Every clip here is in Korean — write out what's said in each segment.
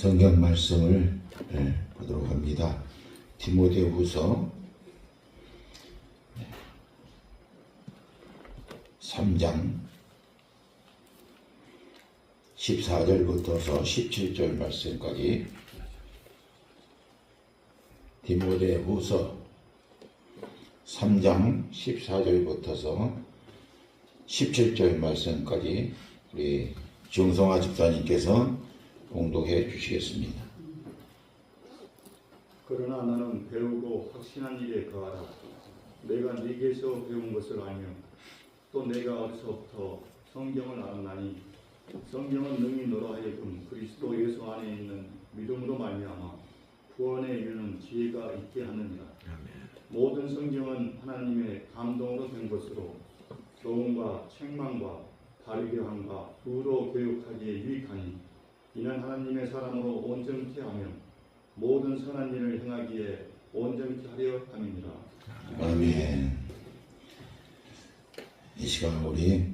성경 말씀을 보도록 합니다. 디모데후서 3장 14절부터서 17절 말씀까지. 디모데후서 3장 14절부터서 17절 말씀까지 우리 정성화 집사님께서 봉독해 주시겠습니다. 그러나 나는 배우고 확신한 일에 거하라. 내가 네게서 배운 것을 알며 또 내가 어려서부터 성경을 알았나니 성경은 능히 너로 하여금 그리스도 예수 안에 있는 믿음으로 말미암아 구원에 이르는 지혜가 있게 하느니라. 모든 성경은 하나님의 감동으로 된 것으로 교훈과 책망과 바르게 함과 의로 교육하기에 유익하니 이는 하나님의 사람으로 온전케 하며 모든 선한 일을 행하기에 온전케 하려 함이니라. 아멘. 이 시간 우리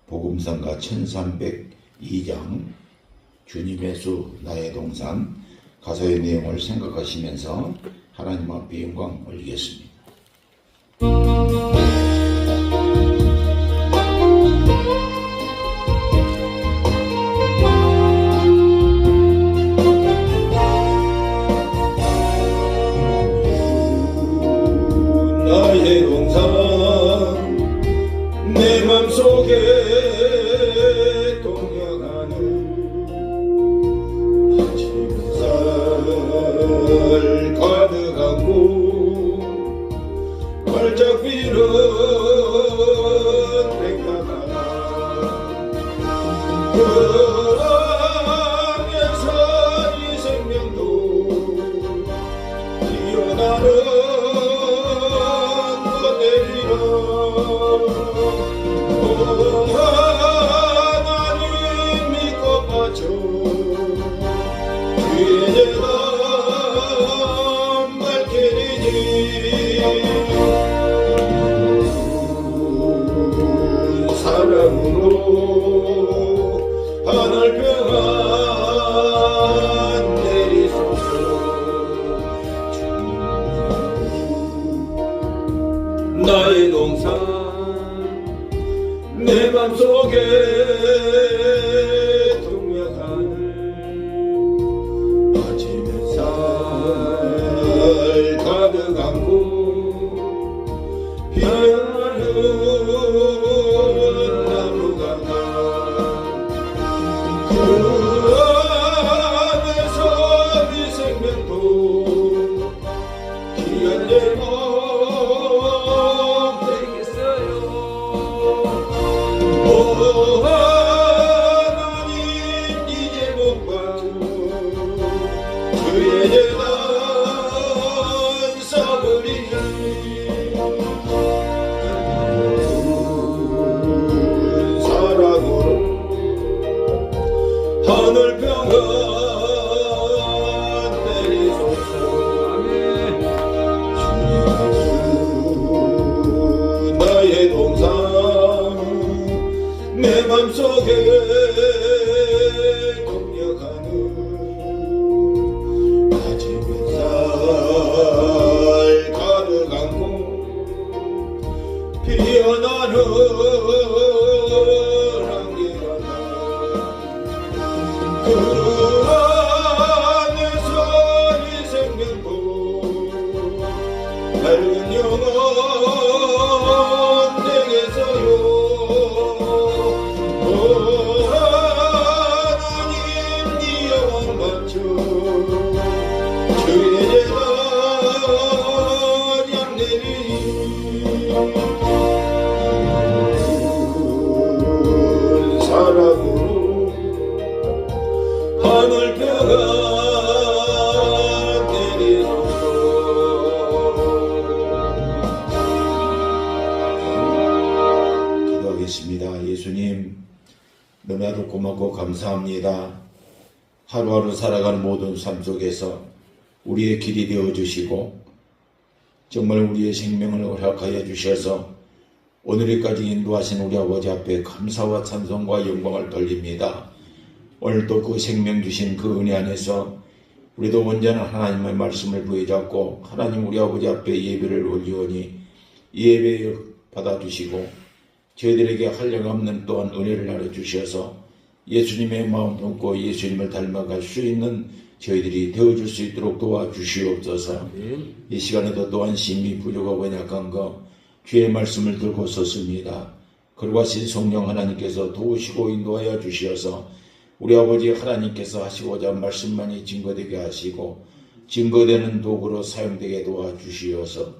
복음성가 1302장 주님의 수 나의 동산 가사의 내용을 생각하시면서 하나님 앞에 영광 올리겠습니다. 나의 동산 내 맘속에 동역하는 아침 햇살 가득하고 활짝 피는 백화가나 그 안에서 이 생명도 피어나는 하나님 믿고 바쳐 주의 재단 밝히리니 사랑으로 하늘 평안 내리소서. 나의 동산 내 맘속에 동역하는 아침 햇살 가득하고 피어나는 나무가 그 안에서 네 생명도 귀한 제목 하나님 이제 못 봐줘 주의 재단 쌓으리니 사랑으로 하늘 평안 내리소서. 주님 나의 동산 내 맘속에 동역하는 아침 햇살 가득하고 피어나는 한계가 그 안에서 이 생명도 밝은 영혼 내게서요 하나님 네 영광 받쳐 주의 재단 양내리니 사랑으로 하늘 평안 내리소서. 기도하겠습니다. 예수님 너무나도 고맙고 감사합니다. 하루하루 살아가는 모든 삶 속에서 우리의 길이 되어주시고 정말 우리의 생명을 허락하여 주셔서 오늘까지 인도하신 우리 아버지 앞에 감사와 찬송과 영광을 돌립니다. 오늘도 그 생명 주신 그 은혜 안에서 우리도 온전한 하나님의 말씀을 부여잡고 하나님 우리 아버지 앞에 예배를 올리오니 이 예배 받아주시고 저희들에게 한량없는 또한 은혜를 나눠주셔서 예수님의 마음 품고 예수님을 닮아갈 수 있는 저희들이 되어줄 수 있도록 도와주시옵소서. 이 시간에도 또한 심히 부족하고 약한 것 주의 말씀을 들고 섰습니다. 그러하신 성령 하나님께서 도우시고 인도하여 주시어서 우리 아버지 하나님께서 하시고자 한 말씀만이 증거되게 하시고 증거되는 도구로 사용되게 도와주시어서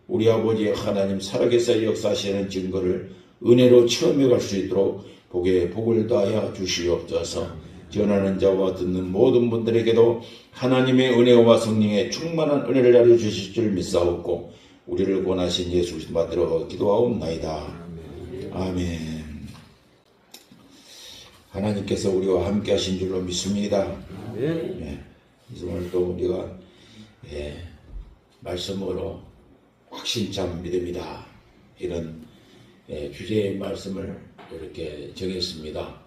우리 아버지 하나님 살아계사 역사하시는 증거를 은혜로 체험해 갈 수 있도록 복을 다하여 주시옵소서. 전하는 자와 듣는 모든 분들에게도 하나님의 은혜와 성령의 충만한 은혜를 나눠 주실 줄 믿사옵고 우리를 권하신 예수 받들어 기도하옵나이다. 아멘. 하나님께서 우리와 함께 하신 줄로 믿습니다. 네. 오늘 또 우리가 말씀으로 확신참 믿음이다 이런 주제의 말씀을 이렇게 정했습니다.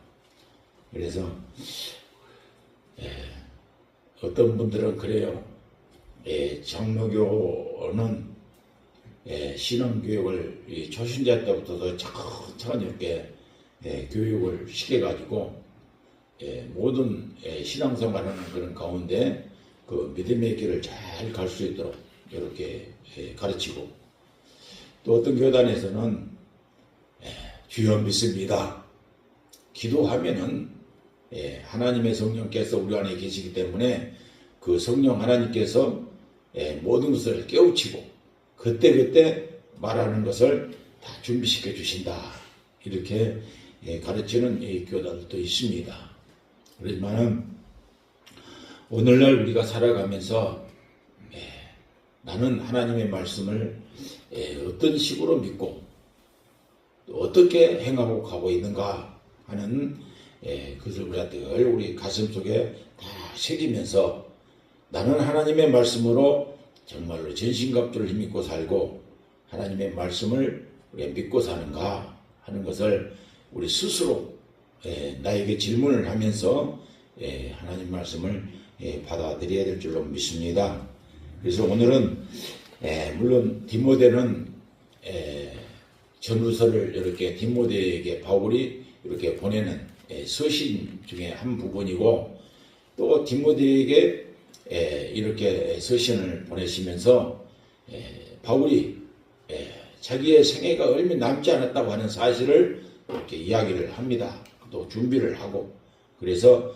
그래서 어떤 분들은 그래요. 장로교는 신앙교육을 초신자 때부터 차근차근 이렇게 교육을 시켜가지고 모든 신앙생활하는 그런 가운데 그 믿음의 길을 잘 갈 수 있도록 이렇게 가르치고 또 어떤 교단에서는 주여 믿습니다. 기도하면은 하나님의 성령께서 우리 안에 계시기 때문에 그 성령 하나님께서 모든 것을 깨우치고 그때그때 말하는 것을 다 준비시켜 주신다. 이렇게 가르치는 교단도 있습니다. 그렇지만은 오늘날 우리가 살아가면서 나는 하나님의 말씀을 어떤 식으로 믿고 또 어떻게 행하고 가고 있는가 하는 그것을 우리가 늘 우리 가슴속에 다 새기면서 나는 하나님의 말씀으로 정말로 전신갑주를 힘입고 살고 하나님의 말씀을 우리가 믿고 사는가 하는 것을 우리 스스로 나에게 질문을 하면서 하나님 말씀을 받아들여야 될 줄로 믿습니다. 그래서 오늘은 물론 디모데는 전후서를 이렇게 디모데에게 바울이 이렇게 보내는 서신 중에 한 부분이고 또 디모데에게 이렇게 서신을 보내시면서 바울이 자기의 생애가 얼마 남지 않았다고 하는 사실을 이렇게 이야기를 합니다. 또 준비를 하고 그래서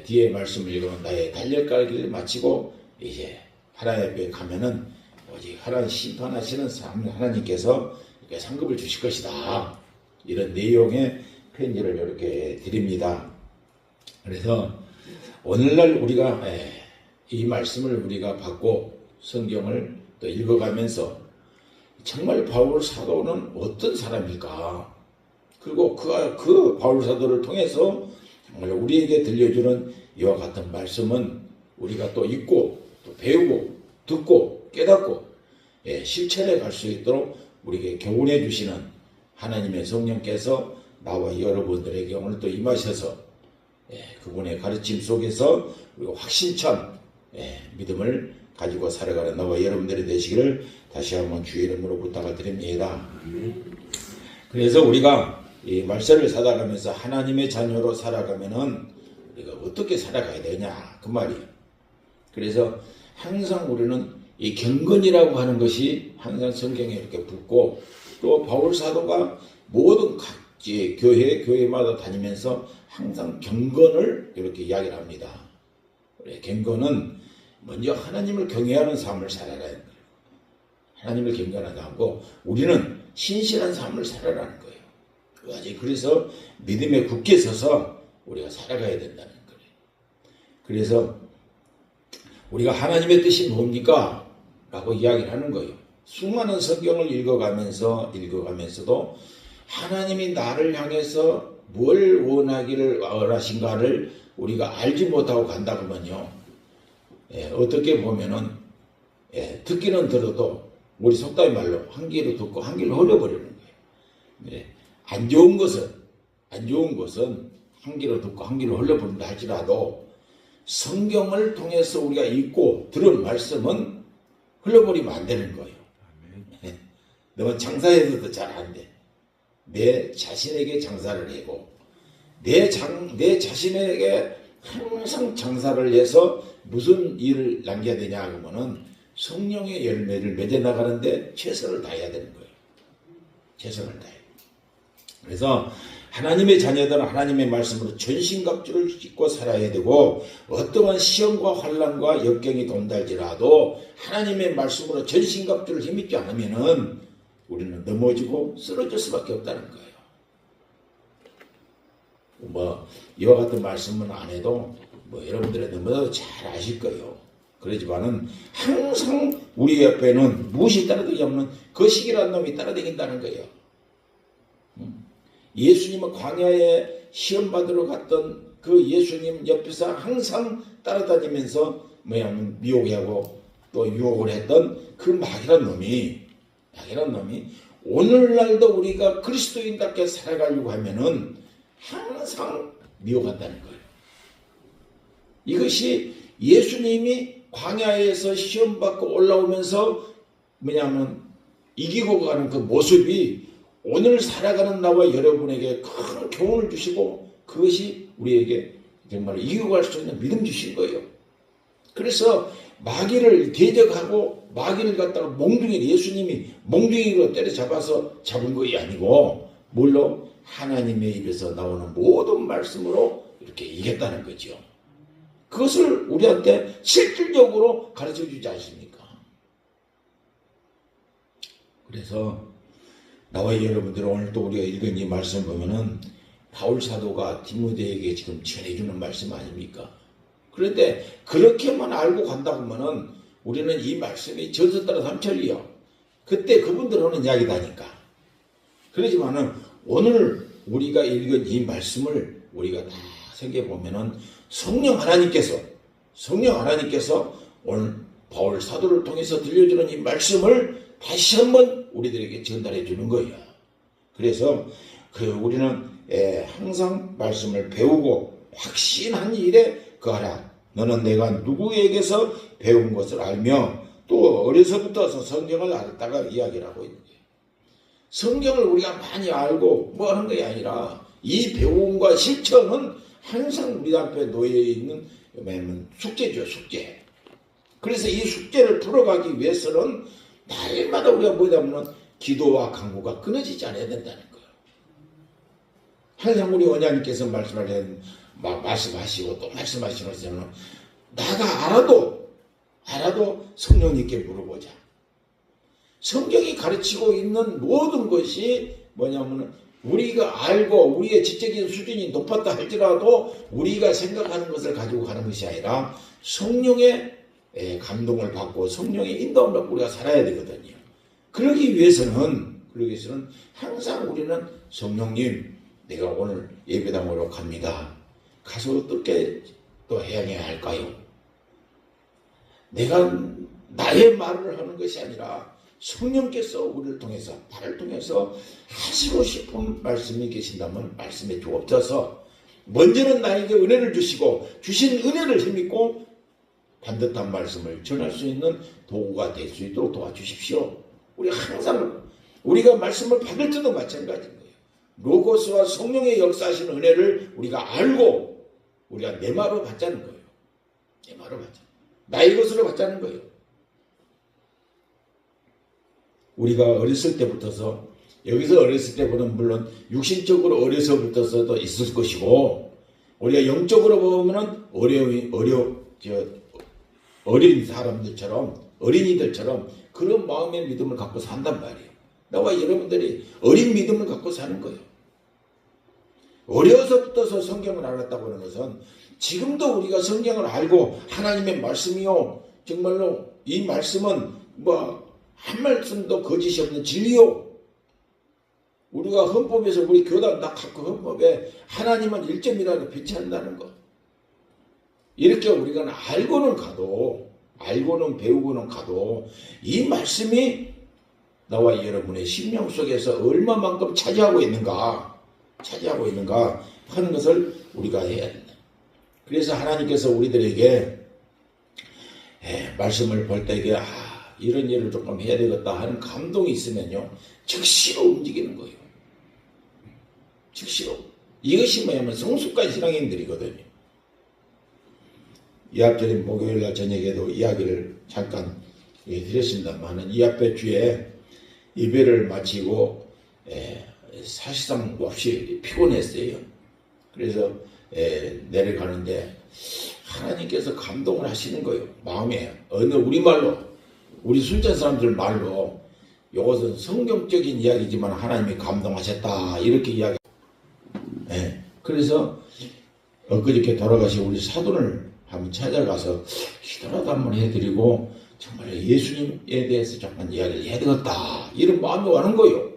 뒤에 말씀을 읽으면 나의 달려갈 마치고 이제 하나님 앞에 가면은 오직 하나님 심판하시는 하나님께서 이렇게 상급을 주실 것이다. 이런 내용의 편지를 이렇게 드립니다. 그래서 오늘날 우리가 이 말씀을 우리가 받고 성경을 또 읽어가면서 정말 바울 사도는 어떤 사람일까? 그리고 그 바울 사도를 통해서 정말 우리에게 들려주는 이와 같은 말씀은 우리가 또 읽고 또 배우고 듣고 깨닫고 실천해 갈 수 있도록 우리에게 교훈해 주시는 하나님의 성령께서 나와 여러분들에게 오늘 또 임하셔서 그분의 가르침 속에서 우리가 확신찬 믿음을 가지고 살아가는 나와 여러분들이 되시기를 다시 한번 주의 이름으로 부탁을 드립니다. 그래서 우리가 이 말씀을 살아가면서 하나님의 자녀로 살아가면은 우리가 어떻게 살아가야 되냐 그 말이에요. 그래서 항상 우리는 이 경건이라고 하는 것이 항상 성경에 이렇게 붙고 또 바울 사도가 모든 각지 교회마다 다니면서 항상 경건을 이렇게 이야기를 합니다. 경건은 먼저 하나님을 경외하는 삶을 살아라는 거예요. 하나님을 경건하지 않고 우리는 신실한 삶을 살아라는 거예요. 그래서 믿음에 굳게 서서 우리가 살아가야 된다는 거예요. 그래서 우리가 하나님의 뜻이 뭡니까? 라고 이야기를 하는 거예요. 수많은 성경을 읽어가면서도 하나님이 나를 향해서 뭘 원하신가를 우리가 알지 못하고 간다 그러면요. 어떻게 보면은 듣기는 들어도 우리 속담의 말로 한 귀로 듣고 한 귀로 흘려버리는 거예요. 안 좋은 것은 한 귀로 듣고 한 귀로 흘려보낸다 할지라도 성경을 통해서 우리가 읽고 들은 말씀은 흘려버리면 안 되는 거예요. 너무 장사해서도 잘 안 돼. 내 자신에게 장사를 하고 내 자신에게 항상 장사를 해서 무슨 일을 남겨야 되냐 하면은 성령의 열매를 맺어 나가는데 최선을 다해야 되는 거예요. 최선을 다해. 그래서 하나님의 자녀들은 하나님의 말씀으로 전신갑주를 찢고 살아야 되고 어떠한 시험과 환난과 역경이 돈달지라도 하나님의 말씀으로 전신갑주를 힘입지 않으면은 우리는 넘어지고 쓰러질 수밖에 없다는 거예요. 이와 같은 말씀은 안 해도 여러분들이 너무나도 잘 아실 거예요. 그러지만은 항상 우리 옆에는 무엇이 따라다니지 않는 거시기라는 놈이 따라다닌다는 거예요. 예수님은 광야에 시험 받으러 갔던 그 예수님 옆에서 항상 따라다니면서 미혹하고 또 유혹을 했던 그 마귀란 놈이 오늘날도 우리가 그리스도인답게 살아가려고 하면은 항상 미혹한다는 거예요. 이것이 예수님이 광야에서 시험 받고 올라오면서 이기고 가는 그 모습이 오늘 살아가는 나와 여러분에게 큰 교훈을 주시고 그것이 우리에게 정말 이기고 갈 수 있는 믿음 주신 거예요. 그래서 마귀를 대적하고 마귀를 갖다가 예수님이 몽둥이로 때려잡아서 잡은 것이 아니고 물론 하나님의 입에서 나오는 모든 말씀으로 이렇게 이겼다는 거죠. 그것을 우리한테 실질적으로 가르쳐 주지 않습니까? 그래서 나와 여러분들 오늘 또 우리가 읽은 이 말씀 보면은 바울 사도가 디모데에게 지금 전해주는 말씀 아닙니까? 그런데 그렇게만 알고 간다고 하면은 우리는 이 말씀이 전서 따라 삼천리요. 그때 그분들 하는 이야기다니까. 그러지만은 오늘 우리가 읽은 이 말씀을 우리가 다 생각해보면은 성령 하나님께서 오늘 바울 사도를 통해서 들려주는 이 말씀을 다시 한번 우리들에게 전달해 주는 거예요. 그래서 우리는 항상 말씀을 배우고 확신한 일에 거하라. 너는 내가 누구에게서 배운 것을 알며 또 어려서부터 성경을 알았다가 이야기를 하고 있는 거예요. 성경을 우리가 많이 알고 뭐 하는 것이 아니라 이 배움과 실천은 항상 우리 앞에 놓여 있는 숙제죠, 숙제. 그래서 이 숙제를 풀어가기 위해서는 날마다 우리가 뭐냐면 기도와 간구가 끊어지지 않아야 된다는 거예요. 항상 우리 원장님께서 말씀하시고 또 말씀하시면서 나가 알아도 성령님께 물어보자. 성경이 가르치고 있는 모든 것이 뭐냐면 우리가 알고 우리의 지적인 수준이 높았다 할지라도 우리가 생각하는 것을 가지고 가는 것이 아니라 성령의 감동을 받고 성령의 인도함을 받고 우리가 살아야 되거든요. 그러기 위해서는 항상 우리는 성령님 내가 오늘 예배당으로 갑니다. 가서 어떻게 또 해야 할까요? 내가 나의 말을 하는 것이 아니라 성령께서 우리를 통해서 나를 통해서 하시고 싶은 말씀이 계신다면 말씀에 주옵소서. 먼저는 나에게 은혜를 주시고 주신 은혜를 힘입고 반듯한 말씀을 전할 수 있는 도구가 될 수 있도록 도와주십시오. 우리 항상 우리가 말씀을 받을 때도 마찬가지인 거예요. 로고스와 성령의 역사하시는 은혜를 우리가 알고 우리가 내 말로 받자는 거예요. 내 말로 받자. 나의 것으로 받자는 거예요. 우리가 어렸을 때부터서 여기서 어렸을 때보다는 물론 육신적으로 어려서부터서도 있을 것이고 우리가 영적으로 보면은 어린 사람들처럼 어린이들처럼 그런 마음의 믿음을 갖고 산단 말이에요. 나와 여러분들이 어린 믿음을 갖고 사는 거예요. 어려서부터서 성경을 알았다고 하는 것은 지금도 우리가 성경을 알고 하나님의 말씀이요 정말로 이 말씀은 한 말씀도 거짓이 없는 진리요. 우리가 헌법에서 우리 교단 다 갖고 헌법에 하나님은 1점이라고 비치한다는 것. 이렇게 우리가 알고는 배우고는 가도 이 말씀이 나와 여러분의 심령 속에서 얼마만큼 차지하고 있는가 하는 것을 우리가 해야 된다. 그래서 하나님께서 우리들에게 말씀을 볼 때 이런 일을 조금 해야 되겠다 하는 감동이 있으면요, 즉시로 움직이는 거예요. 즉시로. 이것이 뭐냐면 성숙한 신앙인들이거든요. 이 앞전에 목요일날 저녁에도 이야기를 잠깐 드렸습니다만, 이 앞에 주에 예배를 마치고 사실상 없이 피곤했어요. 그래서 내려가는데 하나님께서 감동을 하시는 거예요. 마음에 어느 우리말로, 우리 순천 사람들 말로, 이것은 성경적인 이야기지만 하나님이 감동하셨다 이렇게 이야기. 그래서 엊그저께 돌아가신 우리 사돈을 한번 찾아가서 기도라도 한번 해드리고 정말 예수님에 대해서 잠깐 이야기를 해야 되겠다 이런 마음이 와는 거예요.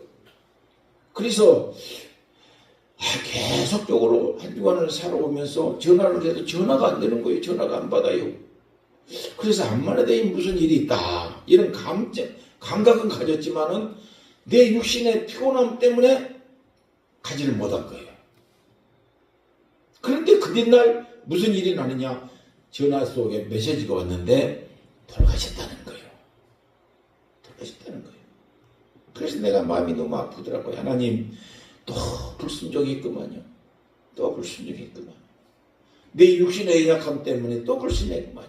그래서 계속적으로 한 주간을 살아오면서 전화를 해도 전화가 안 되는 거예요. 전화가 안 받아요. 그래서 암만에 무슨 일이 있다 이런 감각은 가졌지만은 내 육신의 피곤함 때문에 가지를 못한 거예요. 그런데 그 뒷날 무슨 일이 나느냐, 전화 속에 메시지가 왔는데 돌아가셨다는 거예요. 돌아가셨다는 거예요. 그래서 내가 마음이 너무 아프더라고요. 하나님, 또 불순종이 있구만요. 또 불순종이 있구만. 내 육신의 연약함 때문에 또 불순했구만요.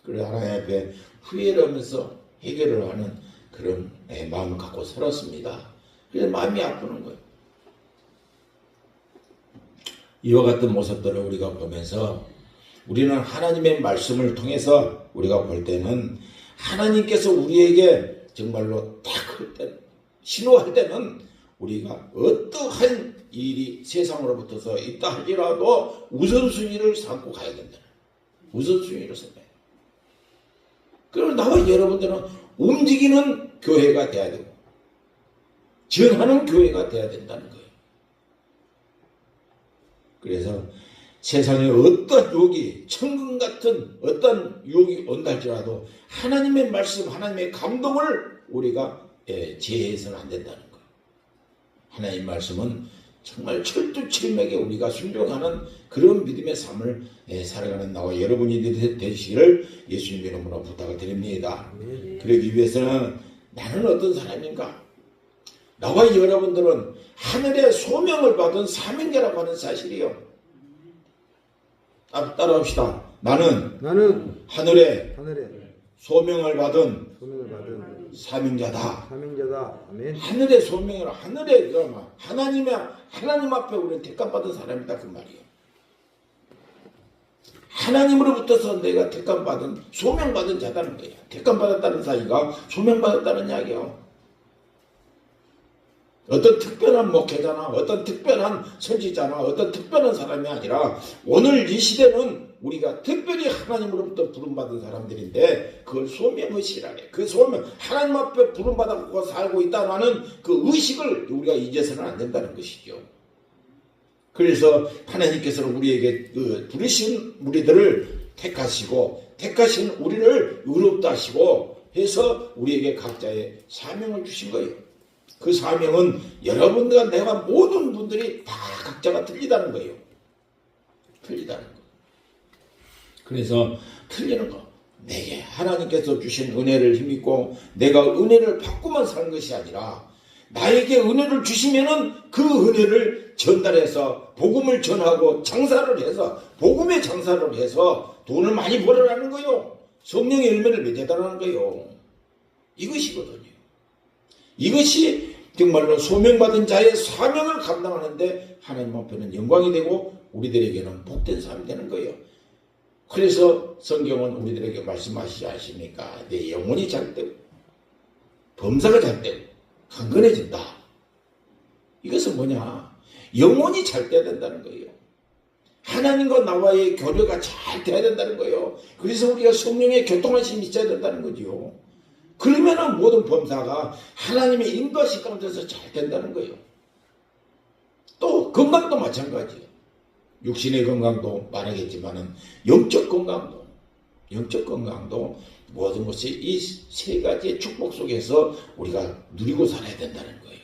그래서 하나님 앞에 후회를 하면서 해결을 하는 그런 마음을 갖고 살았습니다. 그래서 마음이 아프는 거예요. 이와 같은 모습들을 우리가 보면서 우리는 하나님의 말씀을 통해서 우리가 볼 때는 하나님께서 우리에게 정말로 딱 할 때, 신호할 때는 우리가 어떠한 일이 세상으로부터서 있다 할지라도 우선순위를 삼고 가야 된다. 우선순위를 삼아야. 그리고 나와 여러분들은 움직이는 교회가 돼야 되고 전하는 교회가 돼야 된다는 거예요. 그래서 세상에 어떤 유혹이, 천금 같은 어떤 유혹이 온다 할지라도 하나님의 말씀, 하나님의 감동을 우리가 제해서는 안 된다는 거예요. 하나님의 말씀은 정말 철두철미하게 우리가 순종하는 그런 믿음의 삶을 살아가는 나와 여러분이 되시기를 예수님 이름으로 부탁을 드립니다. 그러기 위해서는 나는 어떤 사람인가? 나와 여러분들은 하늘의 소명을 받은 사명자라고 하는 사실이요. 따라합시다. 나는 하늘의 소명을 받은 사명자다. 아멘. 하늘의 소명을, 하늘의 하나님 앞에 우리는 택감받은 사람이다 그 말이에요. 하나님으로부터서 내가 택감받은, 소명받은 자다는 거예요. 택감받았다는 사이가 소명받았다는 이야기예요. 어떤 특별한 목회자나 어떤 특별한 선지자나 어떤 특별한 사람이 아니라 오늘 이 시대는 우리가 특별히 하나님으로부터 부름받은 사람들인데 그걸 소명의식이라네. 그 소명, 하나님 앞에 부름받고 살고 있다는 그 의식을 우리가 잊어서는 안 된다는 것이죠. 그래서 하나님께서는 우리에게 부르신 우리들을 택하신 우리를 의롭다 하시고 해서 우리에게 각자의 사명을 주신 거예요. 그 사명은 여러분과 내가 모든 분들이 다 각자가 틀리다는 거예요. 틀리다는 거. 그래서 틀리는 거. 내게 하나님께서 주신 은혜를 힘입고 내가 은혜를 받고만 사는 것이 아니라 나에게 은혜를 주시면은 그 은혜를 전달해서 복음을 전하고 장사를 해서 복음의 장사를 해서 돈을 많이 벌어라는 거예요. 성령의 열매를 맺어달라는 거예요. 이것이거든요. 이것이 정말로 소명받은 자의 사명을 감당하는데 하나님 앞에는 영광이 되고 우리들에게는 복된 삶이 되는 거예요. 그래서 성경은 우리들에게 말씀하시지 않습니까? 내 영혼이 잘되고 범사가 잘되고 강건해진다. 이것은 뭐냐? 영혼이 잘 돼야 된다는 거예요. 하나님과 나와의 교류가 잘 돼야 된다는 거예요. 그래서 우리가 성령의 교통하심이 있어야 된다는 거죠. 그러면은 모든 범사가 하나님의 인도하신 가운데서 잘 된다는 거예요. 또 건강도 마찬가지예요. 육신의 건강도 말하겠지만은 영적 건강도 모든 것이 이 세 가지의 축복 속에서 우리가 누리고 살아야 된다는 거예요.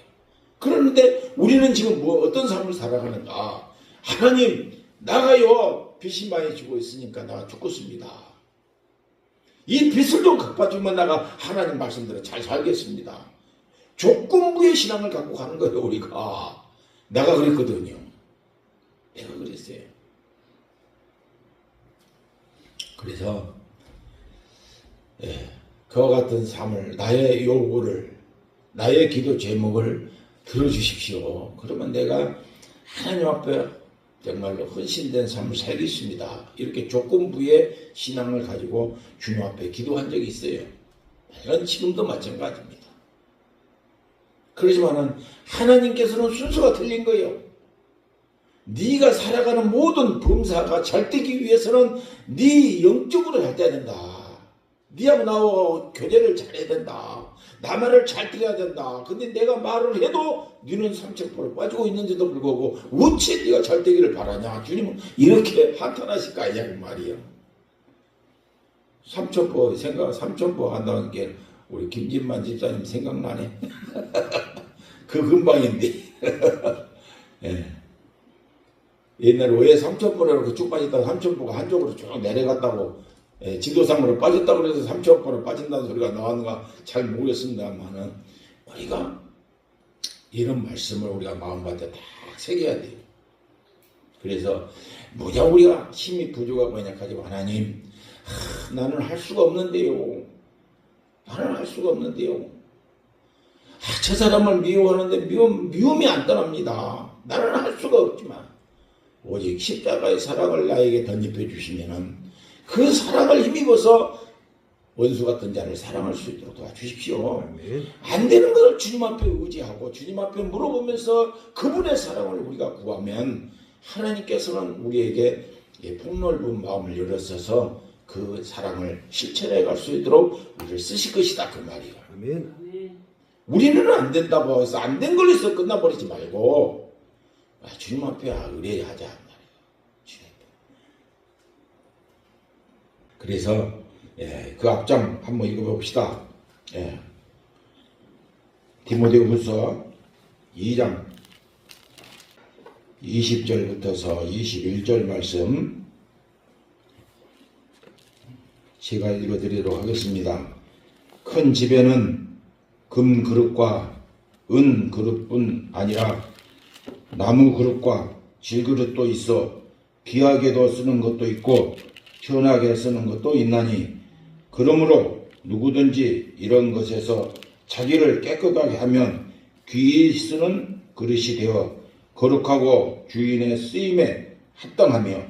그런데 우리는 지금 어떤 삶을 살아가는가? 하나님 나가요. 빚이 많이 지고 있으니까 나가 죽겠습니다. 이 빚을 좀 갚아주면 나가 하나님 말씀대로 잘 살겠습니다. 조건부의 신앙을 갖고 가는 거예요. 우리가. 내가 그랬거든요. 내가 그랬어요. 그래서 그와 같은 삶을, 나의 요구를, 나의 기도 제목을 들어주십시오. 그러면 내가 하나님 앞에 정말로 헌신된 삶을 살겠습니다. 이렇게 조건부의 신앙을 가지고 주님 앞에 기도한 적이 있어요. 이건 지금도 마찬가지입니다. 그렇지만은 하나님께서는 순서가 틀린 거예요. 네가 살아가는 모든 범사가 잘 되기 위해서는 네 영적으로 잘 돼야 된다. 네하고 나하고 교제를 잘해야 된다. 나 말을 잘 들어야 된다. 근데 내가 말을 해도 너는 삼천포로 빠지고 있는데도 불구하고 어째 네가 잘 되기를 바라냐. 주님은 이렇게 한탄하실 거 아니냐 그 말이에요. 삼천포 한다는 게 우리 김진만 집사님 생각나네. 그 근방인데. 예. 옛날에 왜 삼천포로 쭉 빠졌다가 삼천포가 한쪽으로 쭉 내려갔다고, 지도상으로 빠졌다고 그래서 삼천포로 빠진다는 소리가 나왔는가 잘 모르겠습니다만은, 우리가 이런 말씀을 우리가 마음밭에 딱 새겨야 돼요. 그래서 뭐냐 우리가 힘이 부족하고 연약하지만 하나님, 나는 할 수가 없는데요. 나는 할 수가 없는데요. 저 사람을 미워하는데 미움이 안 떠납니다. 나는 할 수가 없지만 오직 십자가의 사랑을 나에게 덧입혀 주시면은 그 사랑을 힘입어서 원수 같은 자를 사랑할 수 있도록 도와주십시오. 안 되는 것을 주님 앞에 의지하고 주님 앞에 물어보면서 그분의 사랑을 우리가 구하면 하나님께서는 우리에게 폭넓은 마음을 열어서서 그 사랑을 실천해 갈 수 있도록 우리를 쓰실 것이다 그 말이에요. 아멘. 우리는 안 된다고 해서 안 된 걸로 해서 끝나버리지 말고 주님 앞에 의뢰하자 말이에요. 주님 앞에. 그래서 그 앞장 한번 읽어봅시다. 디모데후서 2장 20절부터서 21절 말씀 제가 읽어드리도록 하겠습니다. 큰 집에는 금 그릇과 은 그릇뿐 아니라 나무 그릇과 질그릇도 있어 귀하게도 쓰는 것도 있고 편하게 쓰는 것도 있나니 그러므로 누구든지 이런 것에서 자기를 깨끗하게 하면 귀히 쓰는 그릇이 되어 거룩하고 주인의 쓰임에 합당하며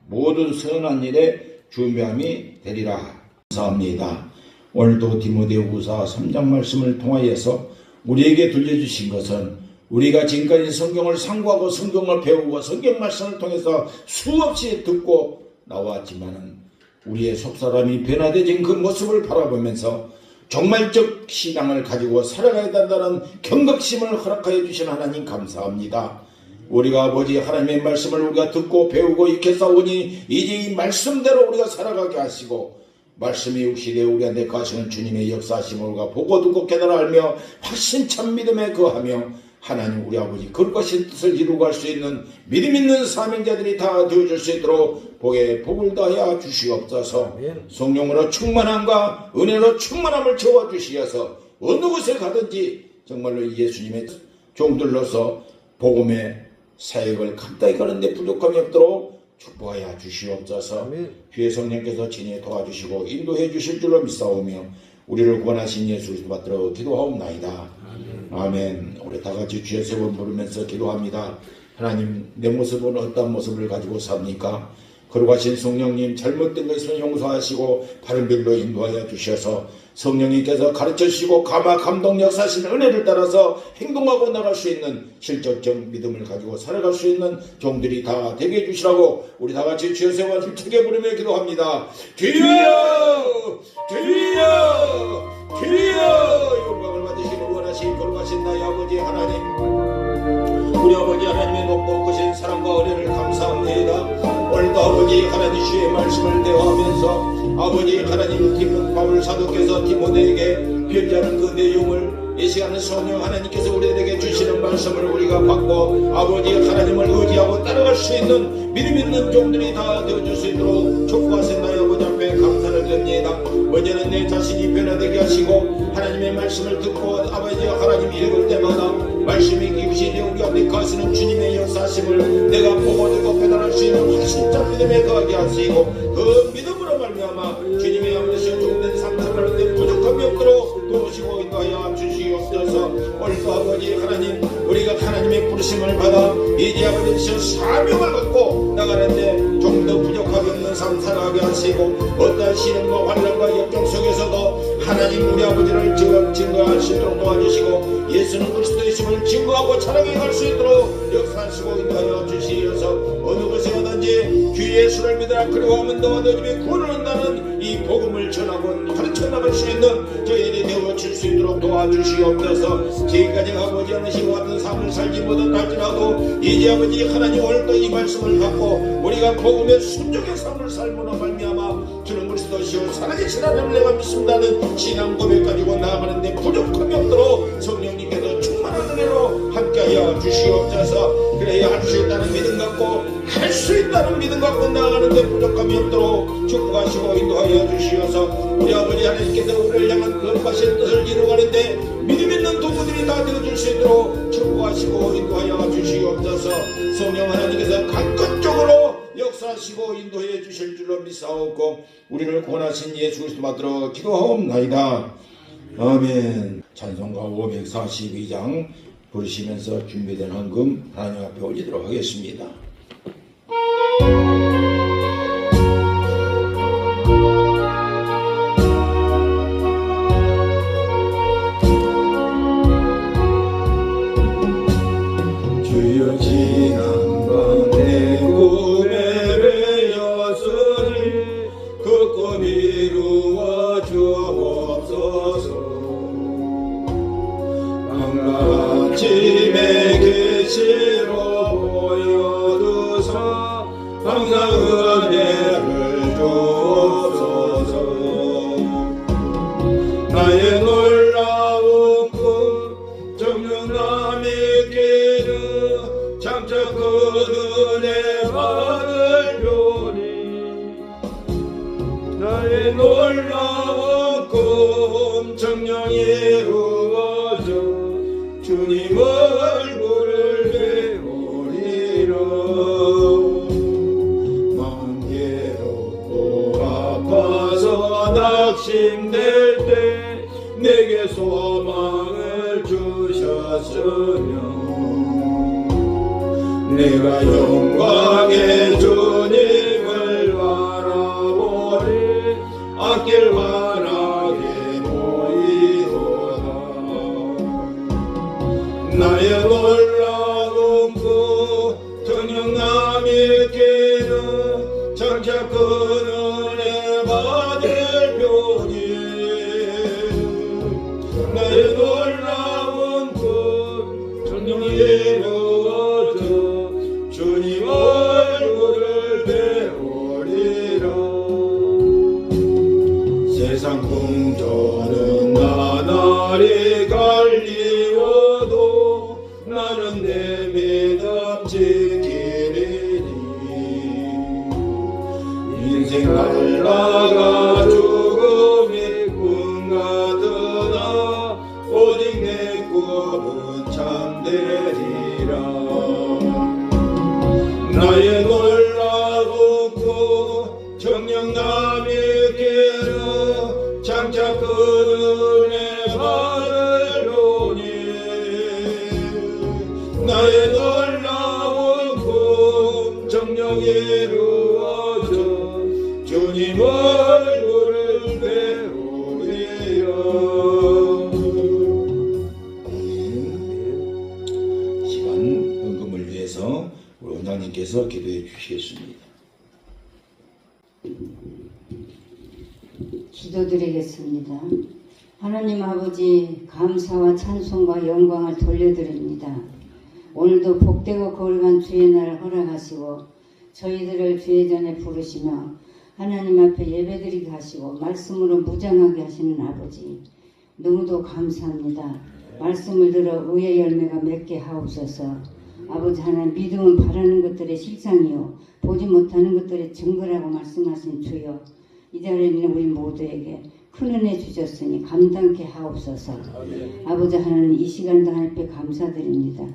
모든 선한 일에 준비함이 되리라. 감사합니다. 오늘도 디모데후서 3장 말씀을 통하여서 우리에게 들려주신 것은 우리가 지금까지 성경을 상고하고 성경을 배우고 성경 말씀을 통해서 수없이 듣고 나왔지만은 우리의 속사람이 변화되진 그 모습을 바라보면서 종말적 신앙을 가지고 살아가야 된다는 경각심을 허락하여 주신 하나님 감사합니다. 우리가 아버지 하나님의 말씀을 우리가 듣고 배우고 익혀싸우니 이제 이 말씀대로 우리가 살아가게 하시고 말씀이 육시되어 우리한테 가시는 주님의 역사하심을 우리가 보고 듣고 깨달아 알며 확신찬 믿음에 거하며 하나님 우리 아버지 그것이 뜻을 이루고 갈 수 있는 믿음 있는 사명자들이 다 되어줄 수 있도록 복을 다하여 주시옵소서. 성령으로 충만함과 은혜로 충만함을 채워주시어서 어느 곳에 가든지 정말로 예수님의 종들로서 복음의 사역을 감당히 가는데 부족함이 없도록 축복하여 주시옵소서. 주의 성령께서 친히 도와주시고 인도해 주실 줄로 믿사오며 우리를 구원하신 예수 그리스도 받들어 기도하옵나이다. 아멘. 우리 다같이 주의 세번 부르면서 기도합니다. 하나님, 내 모습은 어떤 모습을 가지고 삽니까? 거룩하신 성령님, 잘못된 것은 용서하시고 바른 길로 인도하여 주셔서 성령님께서 가르쳐주시고 감동 역사하시는 은혜를 따라서 행동하고 나갈 수 있는 실적적 믿음을 가지고 살아갈 수 있는 종들이 다 되게 해주시라고 우리 다같이 주여 세번 힘차게 부르며 기도합니다. 주여! 주여! 주여! 영광을 받으시길 원하신 거룩하신 나의 아버지 하나님, 우리 아버지 하나님의 높고 크신 사랑과 은혜를 감사합니다. 오늘도 아버지 하나님 주의 말씀을 대화하면서 아버지 하나님 바울 사도께서 디모데에게 편지하는 그 내용을 이 시간은 성령 하나님께서 우리들에게 주시는 말씀을 우리가 받고 아버지 하나님을 의지하고 따라갈 수 있는 믿음 있는 종들이 다 되어줄 수 있도록 축복하신다. 아버지 앞에 감사를 드립니다. 먼저는 내 자신이 변화되게 하시고 하나님의 말씀을 듣고 아버지 하나님 읽을 때마다 말씀이 기우시니 우리 앞에 가시는 주님의 역사심을 내가 보고 듣고 배달할 수 있는 진짜 믿음에 거하게 하시고 그 믿음으로 말미암아 주님의 아버지 종된 삶을 때 부족함이 없도록 도우시고 인도하여 주시옵소서. 오늘도 아버지 하나님 우리가 하나님의 부르심을 받아 이제 아버지 사명을 갖고 나가는데 좀 더 부족함이 없는 삶 살아가게 하시고 어떠한 시련과 환난과 역경 속에서도 하나님 우리 아버지를 증거할 수 있도록 도와주시고 예수는 그리스도이심을 증거하고 자랑해 갈 수 있도록 역사하시고 인도하여 주시어서 어느 곳에 가든지 주 예수를 믿으라 그리하면 너와 너 집에 구원을 얻는다는 이 복음을 전하고 가르쳐 나갈 수 있는 저희들이 되어줄 수 있도록 도와주시옵소서. 지금까지 아버지 하는 시와 같은 삶을 살지 못할지라도 이제 아버지 하나님 오늘도 이 말씀을 갖고 우리가 복음의 순종의 삶을 살므로 말미암아 주는 그리스도시요 살아계신 하나님을 내가 믿습니다는 신앙 고백 가지고 나아가는데 부족함이 없도록 성령님께서 충만한 은혜로 함께하여 주시옵소서. 그래야 할 수 있다는 믿음 갖고 할 수 있다는 믿음 갖고 나아가는데 부족함이 없도록 축복하시고 인도하여 주시어서 우리 아버지 하나님께서 우리를 향한 거룩하신 뜻을 이루어가는데 믿음 있는 도구들이 다 되어줄 수 있도록 축복하시고 인도하여 주시옵소서. 성령 하나님께서 각각적으로 역사하시고 인도해 주실 줄로 믿사옵고 우리를 구원하신 예수 그리스도 받들어 기도하옵나이다. 아멘. 찬송가 542장 부르시면서 준비된 헌금 하나님 앞에 올리도록 하겠습니다. 주여 지난밤 내 꿈에 배였으니 그 꿈 이루어 주옵소서. 방과 아침에 계시로 보여주사 항상 은혜를 주옵소서. 나의 놀라운 꿈 정녕 남이 끼는 장차 그 은혜 받을 표니 나의 놀라운 꿈 정녕 이루어져 주님 얼굴을 배우리라. 마음 괴롭고 아파서 낙심될 때 내게 소망을 주셨으며 내가 영광의 주님을 바라보니 앞길 환하게 보이도다. 나의 놀라운 꿈 정녕 남이 끼는 장차 그 은혜 받을 표니 나의 놀라운 꿈 정녕 이루어져 주님 얼굴을 배우리라. 세상 풍조는 나날이 갈리워도 나는 내 믿음 지키리니 인생 날라가 죽음이 꿈 같으나 오직 내 꿈은 참되리라. 나의 놀라운 꿈 정녕 남이 끼는 장차 그 은혜 받으려니 나의 놀라운 꿈 정녕 이루어져 주님 얼굴을 배우리라. 시간 헌금을 위해서 우리 원장님께서 기도해 주시겠습니다. 기도드리겠습니다. 하나님 아버지 감사와 찬송과 영광을 돌려드립니다. 오늘도 복되고 거룩한 주의 날을 허락하시고 저희들을 주의 전에 부르시며 하나님 앞에 예배드리게 하시고 말씀으로 무장하게 하시는 아버지 너무도 감사합니다. 말씀을 들어 의의 열매가 맺게 하옵소서. 아버지 하나님, 믿음은 바라는 것들의 실상이요 보지 못하는 것들의 증거라고 말씀하신 주여, 이 자리에 있는 우리 모두에게 큰 은혜 주셨으니 감당케 하옵소서. 아버지 하나님, 이 시간도 하나님께 감사드립니다.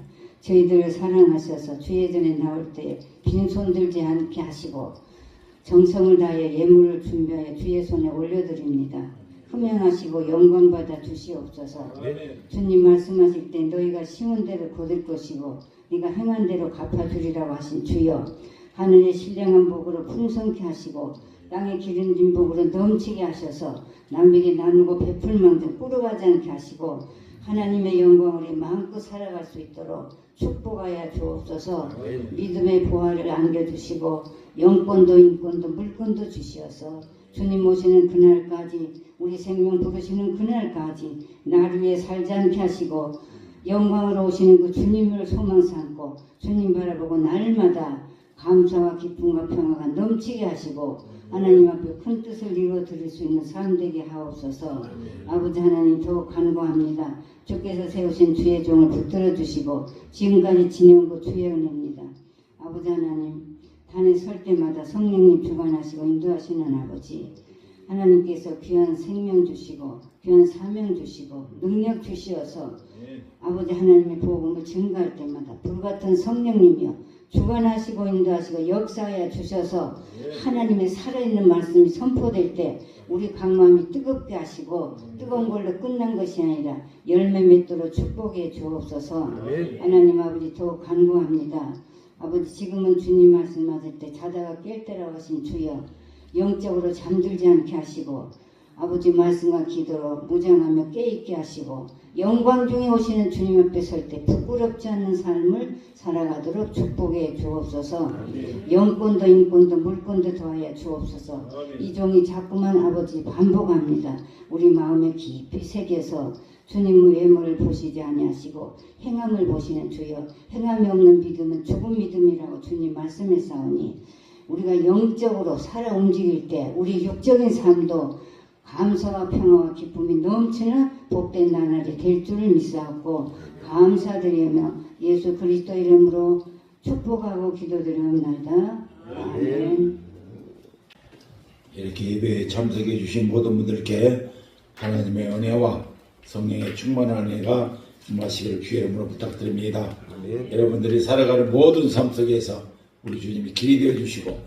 저희들을 사랑하셔서 주의 전에 나올 때 빈손 들지 않게 하시고 정성을 다해 예물을 준비하여 주의 손에 올려드립니다. 흠양하시고 영광받아 주시옵소서. 주님 말씀하실 때 너희가 심은 대로 거둘 것이고 네가 행한 대로 갚아주리라고 하신 주여, 하늘의 신령한 복으로 풍성케 하시고 땅의 기름진 복으로 넘치게 하셔서 남에게 나누고 베풀만큼 꾸러가지 않게 하시고 하나님의 영광을 마음껏 살아갈 수 있도록 축복하여 주옵소서. 믿음의 보화를 안겨주시고 영권도 인권도 물권도 주시어서 주님 오시는 그날까지, 우리 생명 부르시는 그날까지 나를 위해 살지 않게 하시고 영광으로 오시는 그 주님을 소망 삼고 주님 바라보고 날마다 감사와 기쁨과 평화가 넘치게 하시고 하나님 앞에 큰 뜻을 이루어 드릴 수 있는 삶 되게 하옵소서. 아버지 하나님, 더욱 간구합니다. 주께서 세우신 주의 종을 붙들어 주시고 지금까지 지내온 것 주의 은혜입니다. 아버지 하나님, 단에 설 때마다 성령님 주관하시고 인도하시는 아버지 하나님께서 귀한 생명 주시고 귀한 사명 주시고 능력 주시어서 아버지 하나님의 복음을 증가할 때마다 불같은 성령님이여 주관하시고 인도하시고 역사하여 주셔서 하나님의 살아있는 말씀이 선포될 때 우리 강마음이 뜨겁게 하시고 뜨거운 걸로 끝난 것이 아니라 열매 맺도록 축복해 주옵소서. 하나님 아버지, 더욱 간구합니다. 아버지, 지금은 주님 말씀하실 때 자다가 깰 때라고 하신 주여, 영적으로 잠들지 않게 하시고 아버지 말씀과 기도로 무장하며 깨있게 하시고 영광 중에 오시는 주님 앞에 설 때 부끄럽지 않는 삶을 살아가도록 축복해 주옵소서. 영권도 인권도 물권도 더하여 주옵소서. 이 종이 자꾸만 아버지 반복합니다. 우리 마음에 깊이 새겨서 주님의 외모를 보시지 아니하시고 행함을 보시는 주여, 행함이 없는 믿음은 죽은 믿음이라고 주님 말씀했사오니 우리가 영적으로 살아 움직일 때 우리 육적인 삶도 감사와 평화와 기쁨이 넘치는 복된 나날이 될 줄을 믿사옵고 감사드리며 예수 그리스도 이름으로 축복하고 기도드리옵나이다. 아멘. 이렇게 예배에 참석해 주신 모든 분들께 하나님의 은혜와 성령의 충만한 은혜가 임하시기를 주의 이름으로 부탁드립니다. 여러분들이 살아가는 모든 삶 속에서 우리 주님이 길이 되어 주시고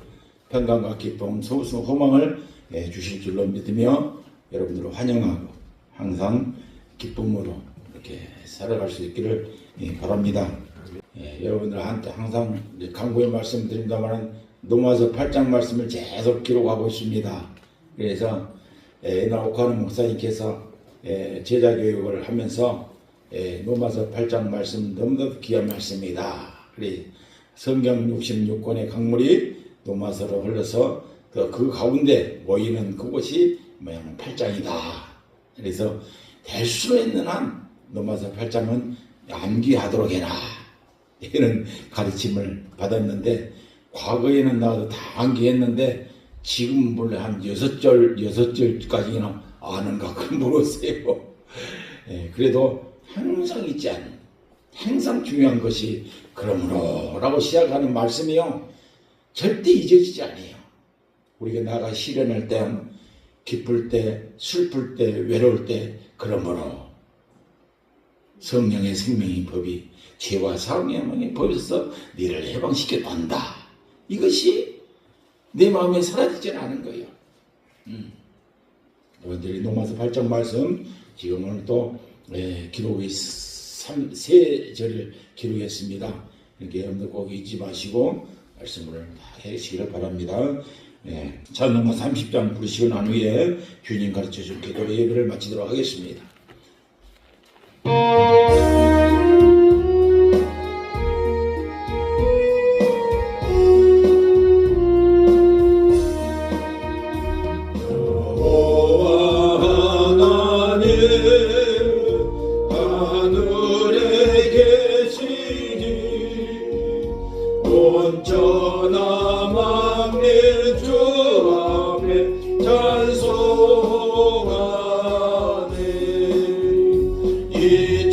평강과 기쁨, 소승, 소망을 주실 줄로 믿으며 여러분들을 환영하고 항상 기쁨으로 이렇게 살아갈 수 있기를 바랍니다. 여러분들한테 항상 강구의 말씀 드립니다만 로마서 8장 말씀을 계속 기록하고 있습니다. 그래서 옛날 옥하는 목사님께서 제자 교육을 하면서 로마서 8장 말씀 너무나도 귀한 말씀이다. 그래 성경 66권의 강물이 로마서로 흘러서 그 가운데 모이는 그곳이 8장이다. 그래서 될 수 있는 한 로마서 8장은 암기하도록 해라. 이런 가르침을 받았는데 과거에는 나도 다 암기했는데 지금 원래 한 6절까지는 아는가 그걸 모르겠어요. 그래도 항상 있지 않은, 항상 중요한 것이 그러므로 라고 시작하는 말씀이요. 절대 잊어지지 않아요. 우리가 나가 시련할 때, 기쁠 때, 슬플 때, 외로울 때 그러므로 성령의 생명의 법이 죄와 사망의 법에서 너를 해방시켜 놓는다. 이것이 내 마음에 사라지지 않은 거예요. 여러분들이 로마서 8장 말씀 지금은 또 기록이 3절을 기록했습니다. 이렇게 여러분들 꼭 잊지 마시고 말씀을 다 해주시기를 바랍니다. 찬송가 30장 부르시고 난 후에 주님 가르쳐준 기도로 예배를 마치도록 하겠습니다. 찬송하네 이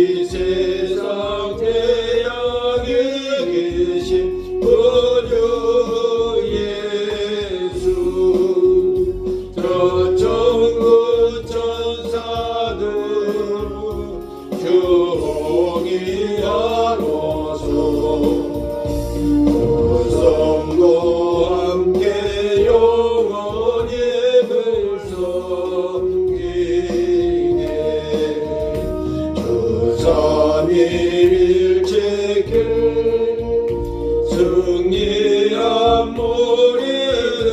이 세상 태양에 계신 그주 예수 저 천국 천사들 경이하로소 성도 함께 영원히 섬기네 주 삼위일체길 승리한 모리를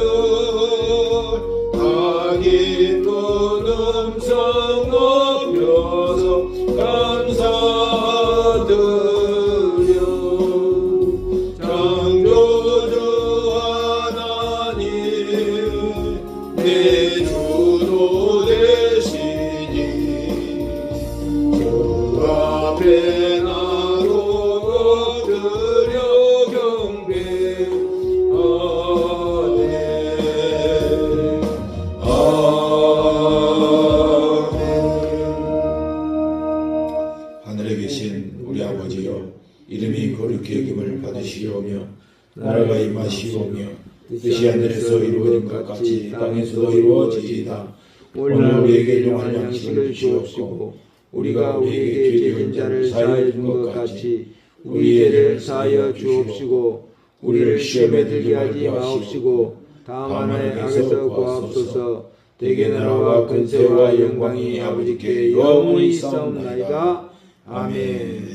다 기쁜 음성 높여서 감사드려 창조주 하나님 내 주도 되시니 주 앞에 나로 엎드려 경배하네. 아멘. 하늘에 계신 우리 아버지여 이름이 거룩히 여김을 받으시오며 나라가 임하시오며 뜻이 하늘에서 이루어진 것 같이 땅에서도 이루어지이다. 오늘 우리에게 일용할 양식을 주시옵시고 우리가 우리에게 죄진 자를 사하여 준 것 같이 우리 죄를 사하여 주옵시고 우리를 시험에 들게 하지 마옵시고 다만 악에서 구하옵소서. 대개 나라와 근세와 영광이 아버지께 영원히 있사옵나이다. 아멘.